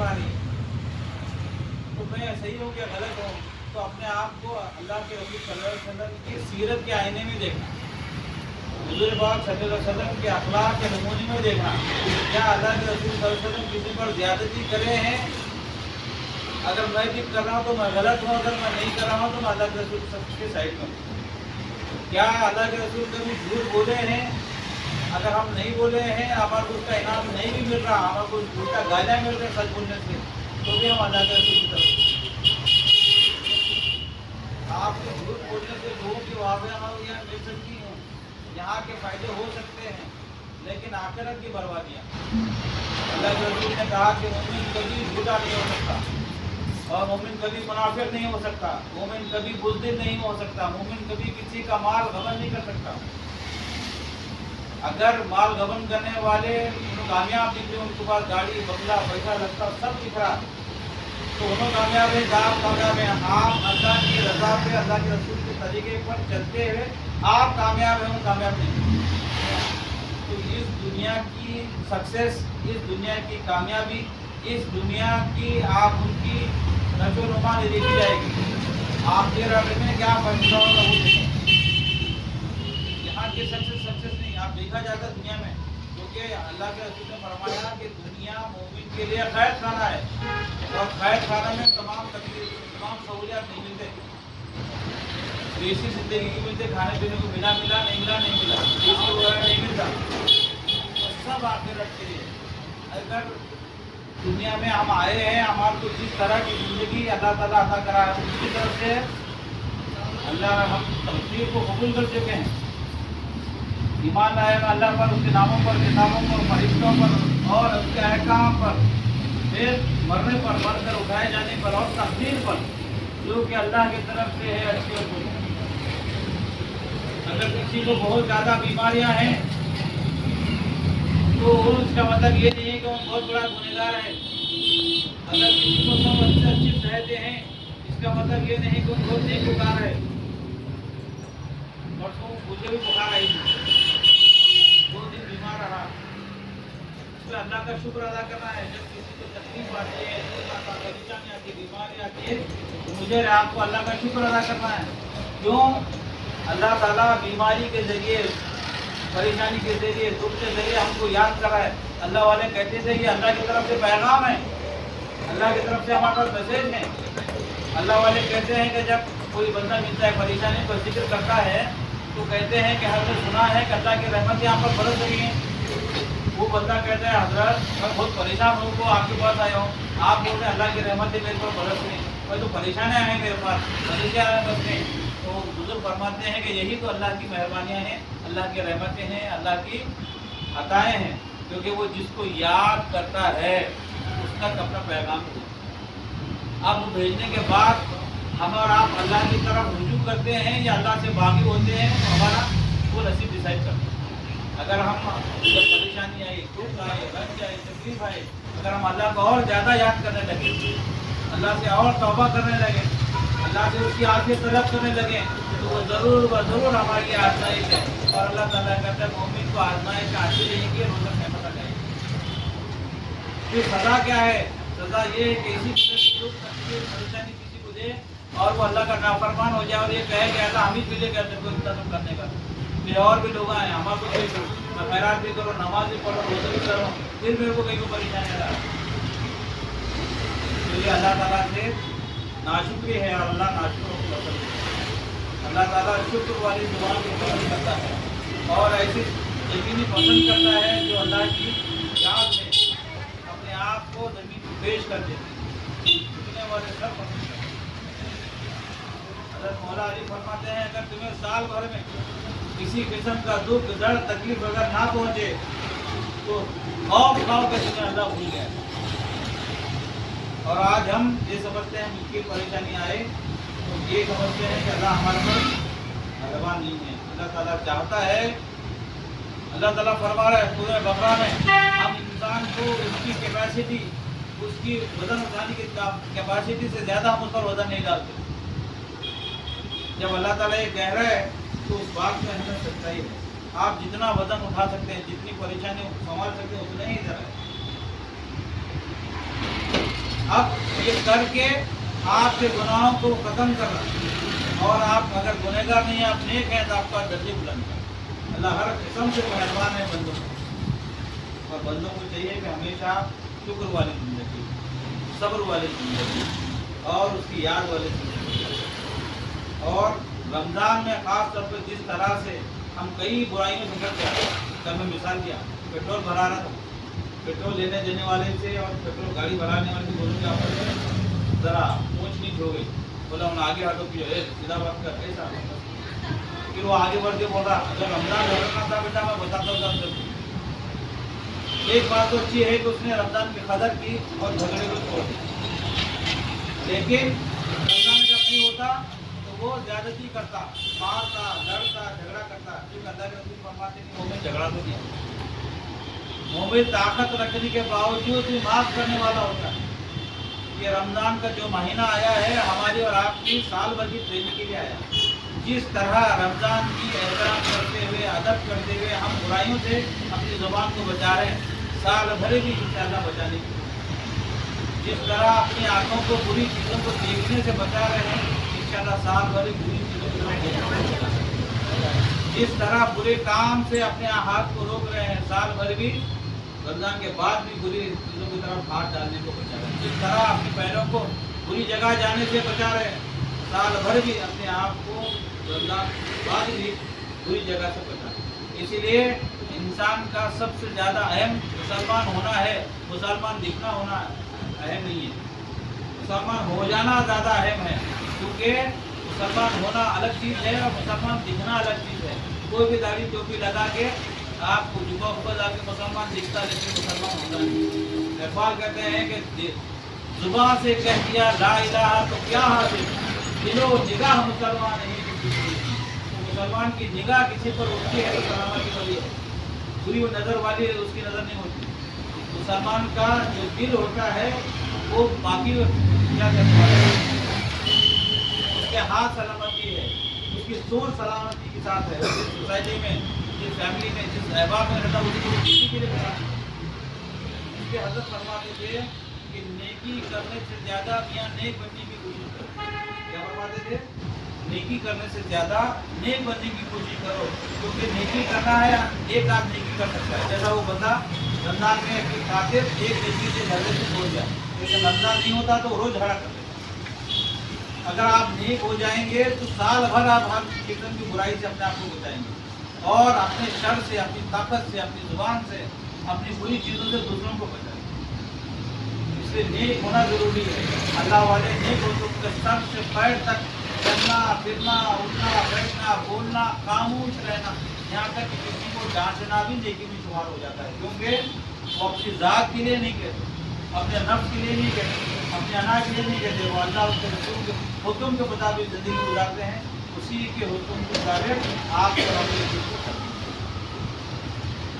करानी है। तो मैं सही हूँ क्या गलत हूँ, तो अपने आप को अल्लाह के रसूल सल्लल्लाहु अलैहि वसल्लम की सीरत के आईने में देखना, हुजूर पाक सल्लल्लाहु अलैहि वसल्लम के अखलाक के नमूने में देखना। क्या अल्लाह के रसूल सल्लल्लाहु अलैहि वसल्लम किसी पर ज़्यादती करे हैं? अगर मैं भी कर रहा हूँ तो मैं गलत हूँ, अगर मैं नहीं कर रहा हूँ तो मैं अल्लाह के रसूल सबके साइड में हूँ। क्या अल्लाह के रसूल कभी झूठ बोले हैं? अगर हम नहीं बोले हैं, हमारे को उसका इनाम नहीं भी मिल रहा, हमारे को उल्टा गालियाँ मिल रहे सच बोलने से, तो भी हम अल्लाह के रसूल की तरफ। आपको झूठ बोलने से लोगों की वाह हमारे यहाँ मिल सकती हैं, यहाँ के फायदे हो सकते हैं, लेकिन आखिरत की बर्बादियाँ। अल्लाह के रसूल ने कहा कि मोमिन कभी झूठा नहीं हो सकता, और मोमिन कभी मुनाफिक नहीं हो सकता, मोमिन कभी बुज़दिल नहीं हो सकता, मोमिन कभी किसी का माल गबन नहीं कर सकता। अगर माल गबन करने वाले कामयाब दिख रहे, उनके पास गाड़ी बंगला पैसा लगता सब दिख रहा, तो उन्होंने कामयाब है, आप कामयाब हैं। आप अल्लाह की रज़ा पे, अल्लाह के रसूल के तरीके पर चलते हुए आप कामयाब हैं, वो कामयाब नहीं। तो इस दुनिया की सक्सेस, इस दुनिया की कामयाबी, इस दुनिया की आप उनकी नशोनुमा नहीं देखी जाएगी। आप तेरा में क्या फैसला होगा वो देखें। यहाँ की सक्सेस नहीं आप देखा जाता दुनिया में, क्योंकि अल्लाह के रसूल ने फरमाया कि दुनिया मोमिन के लिए खैर खाना है, और खैर खाना में तमाम तकलीफ, तमाम सहूलियात नहीं मिलते, देसी जिंदगी की मिलते, खाने पीने को मिला नहीं मिला देसी वगैरह नहीं मिलता, तो सब आखिरत के लिए। अगर दुनिया में हम आए हैं, हमारे को जिस तरह की ज़िंदगी अल्लाह ताला अता करा है, उसकी तरफ से अल्लाह हम तकदीर को कबूल कर चुके हैं, ईमान लाए हैं अल्लाह पर, उसके नामों पर, किताबों पर, फरिश्तों पर और उसके अहकाम पर, फिर मरने पर, मरकर उठाए जाने पर और तकदीर पर, जो कि अल्लाह की तरफ से है अच्छी और बुरी। अगर किसी को बहुत ज़्यादा बीमारियां हैं तो उसका मतलब ये नहीं है कि वो बहुत बड़ा गुनहगार है। अगर किसी को सब अच्छे सहते हैं, इसका मतलब ये नहीं कि वो बहुत नेककार है। परसों मुझे भी बुखार आई थी, 2 दिन बीमार रहा, इसमें अल्लाह का शुक्र अदा करना है। जब किसी को तकलीफ आती है, परेशानी आती है, बीमारी आती है, तो मुझे आपको अल्लाह का शुक्र अदा करना है। क्यों? अल्लाह ताला बीमारी के जरिए, परेशानी के जरिए, दुख के जरिए हमको याद कर रहा है। अल्लाह वाले कहते थे ये अल्लाह की तरफ से पैगाम है, अल्लाह की तरफ से हमारे पास मैसेज है। अल्लाह वाले कहते हैं कि जब कोई बंदा मिलता है, परेशानी को जिक्र करता है, तो कहते हैं कि हमने सुना है कि अल्लाह की रहमत यहाँ पर बरस रही है। वो बंदा कहता है हज़रत मैं बहुत परेशान हूँ, को आपके पास आया हूँ, आप बोलते हैं अल्लाह की रहमत मेरे पर बरस रही है, मैं तो परेशानियाँ हैं मेरे पास, परेशान बस में। तो बुजुर्ग फरमाते हैं कि यही तो अल्लाह की मेहरबानियाँ हैं, अल्लाह की रहमतें हैं, अल्लाह की अताएँ हैं, क्योंकि वो जिसको याद करता है उस तक अपना पैगाम दे। अब भेजने के बाद हम और आप अल्लाह की तरफ रुजू करते हैं या अल्लाह से बागी होते हैं, तो हमारा वो नसीब डिसाइड करता है। अगर हम जब परेशानी आई, दुख आए, रंज आए, तकलीफ आए, अगर हम अल्लाह को और ज़्यादा याद करने लगे, अल्लाह से और तौबा करने लगे, अल्लाह से उसकी आफियत तलब करने लगे, तो वो ज़रूर हमारी आजमाइश है। और अल्लाह ताला कहता है मोमिन को आजमाइश आती रहेगी, रोज़ा कहमत आ जाएगी। फिर सज़ा क्या है? सज़ा ये है कि इसी तरह की दुख, तकलीफ, परेशानी किसी को दे और वो अल्लाह का नाफरमान हो जाए और ये कहे कि अल्लाह हम ही मिले कहते को इतना तुम करने का, फिर और भी लोग आए हमारे को देखो, मैं खैरात भी करो, नमाज भी पढ़ो, रोज़ा भी करो, फिर मेरे को कहीं को परेशानी आ रहा है। तो ये अल्लाह ताला से नाशुक्री है और अल्लाह नाशुक्र को पसंद है। अल्लाह ताला शुक्र वाली दुआ को पसंद करता है और ऐसी यकीनी पसंद करता है जो अल्लाह की याद में अपने आप को ज़मीन में पेश कर देते हैं, सुनने वाले सब पसंद करते हैं। हज़रत मौला अली फरमाते हैं अगर तुम्हें साल भर में किसी किस्म का दुख, दर्द, तकलीफ अगर ना पहुँचे तो खौफ खाओ कि तुम्हें अल्लाह भूल गया। और आज हम ये समझते हैं मुश्किल परेशानी आए तो ये समझते हैं कि अल्लाह हमारे पर मेहरबान नहीं है। अल्लाह ताला चाहता है, अल्लाह ताला फरमा रहा है सूरह बकरा में, हम इंसान को उसकी कैपेसिटी, उसकी वजन उठाने की कैपेसिटी से ज़्यादा हम उस पर वजन नहीं डालते। जब अल्लाह ताला ये कह रहा है तो उस बात में हमें सच्चाई है। आप जितना वजन उठा सकते हैं, जितनी परेशानी संभाल सकते हैं, उतना ही ज़रा है। اب یہ کر کے آپ کے گناہوں کو ختم کرنا، اور آپ اگر گنہگار نہیں ہیں، آپ نیک ہیں، تو آپ کا درجے بلند کرنا۔ اللہ ہر قسم سے مہربان ہے بندوں کو، اور بندوں کو چاہیے کہ ہمیشہ شکر والی زندگی، صبر والی زندگی اور اس کی یاد والی زندگی۔ اور رمضان میں خاص طور پہ جس طرح سے ہم کئی برائیوں سے بچ جاتے ہیں، کل میں مثال دیا، پیٹرول بھرا رہا تھا، پیٹرول لینے دینے والے سے اور پیٹرول گاڑی بھرانے والے سے دونوں کے آپس میں ذرا اونچ نیچ ہو گئی، بولا انہیں آگے ہٹو کہ سیدھا بات کر، ایسا پھر وہ آگے بڑھ کے بول رہا اگر رمضان بھرنا تھا بیٹا میں بتاتا ہوں۔ ایک بات تو اچھی ہے کہ اس نے رمضان کی قدر کی اور جھگڑے کو چھوڑ دیا، لیکن رمضان جب نہیں ہوتا تو وہ زیادتی کرتا، مارتا، لڑتا، جھگڑا کرتا، کیونکہ اللہ کے رسول فرماتے ہیں کہ مومن جھگڑا تو کیا، مومن طاقت رکھنے کے باوجود بھی معاف کرنے والا ہوتا ہے۔ یہ رمضان کا جو مہینہ آیا ہے ہماری اور آپ کی سال بھر کی ٹریننگ کے لیے آیا۔ جس طرح رمضان کی احترام کرتے ہوئے، ادب کرتے ہوئے ہم برائیوں سے اپنی زبان کو بچا رہے ہیں، سال بھر بھی انشاءاللہ بچانے کی کوشش۔ جس طرح اپنی آنکھوں کو بری چیزوں کو دیکھنے سے بچا رہے ہیں، انشاءاللہ سال بھر بری چیزوں کو دیکھنے سے۔ جس طرح برے کام سے اپنے ہاتھ کو روک رہے ہیں، سال بھر بھی رمضان کے بعد بھی بری چیزوں کی طرف ہاتھ ڈالنے کو بچا رہے ہیں۔ جس طرح اپنے پیروں کو بری جگہ جانے سے بچا رہے ہیں، سال بھر بھی اپنے آپ کو رمضان کے بعد بھی بری جگہ سے بچا رہے ہیں۔ اسی لیے انسان کا سب سے زیادہ اہم مسلمان ہونا ہے، مسلمان دکھنا ہونا اہم نہیں ہے۔ مسلمان ہو جانا زیادہ اہم ہے، کیونکہ مسلمان ہونا الگ چیز ہے اور مسلمان دکھنا الگ چیز ہے۔ کوئی بھی داڑھی ٹوپی لگا کے آپ کو جبہ اوپر جا کے مسلمان دکھتا، لیکن مسلمان ہوتا نہیں۔ اقبال کہتے ہیں کہ زبان سے کہہ دیا لا الہ تو کیا حاصل، دل و نگاہ مسلمان ہے کہ مسلمان کی نگاہ کسی پر اٹھتی ہے تو سلامتی والی ہے، بری نظر والی ہے اس کی نظر نہیں ہوتی۔ مسلمان کا جو دل ہوتا ہے وہ باقی کیا کرتا ہے، اس کے ہاتھ سلامتی ہے، اس کی سوچ سلامتی کے ساتھ ہے، جس سوسائٹی میں، جس فیملی میں، جس احباب میں رہتا ہے اسی کو کسی کے لیے بنا۔ اس کے حضرت فرماتے تھے کہ نیکی کرنے سے زیادہ میاں نیک بننے کی کوشش کرو۔ کیا فرماتے تھے؟ نیکی کرنے سے زیادہ نیک بننے کی کوشش کرو، کیونکہ نیکی کرنا ہے، ایک آدھ نیکی کر سکتا ہے۔ جیسا وہ بندہ رمضان میں اپنی خاطر ایک نیکی سے جھگڑے سے چھوڑ جائے، لیکن رمضان نہیں ہوتا تو روز جھگڑا کر لیتا۔ اگر آپ نیک ہو جائیں گے تو سال بھر آپ ہر قسم کی برائی سے اپنے آپ کو بچائیں گے، اور اپنے شر سے، اپنی طاقت سے، اپنی زبان سے، اپنی بری چیزوں سے دوسروں کو بچائیں گے۔ اس لیے نیک ہونا ضروری ہے۔ اللہ والے نیک ہو تو سر سے پیر تک چلنا، پھرنا، اٹھنا، بیٹھنا، بولنا، خاموش رہنا، یہاں تک کہ کسی کو ڈانٹنا بھی نیکی میں شمار ہو جاتا ہے، کیونکہ وہ اپنی ذات کے لیے نہیں کہتے، اپنے نفس کے لیے نہیں کہتے، اپنے انا کے لیے نہیں کہتے، وہ اللہ اس کے رسول کے حکم کے مطابق زندگی گزارتے ہیں، اسی کے حکم کے مطابق آپ کو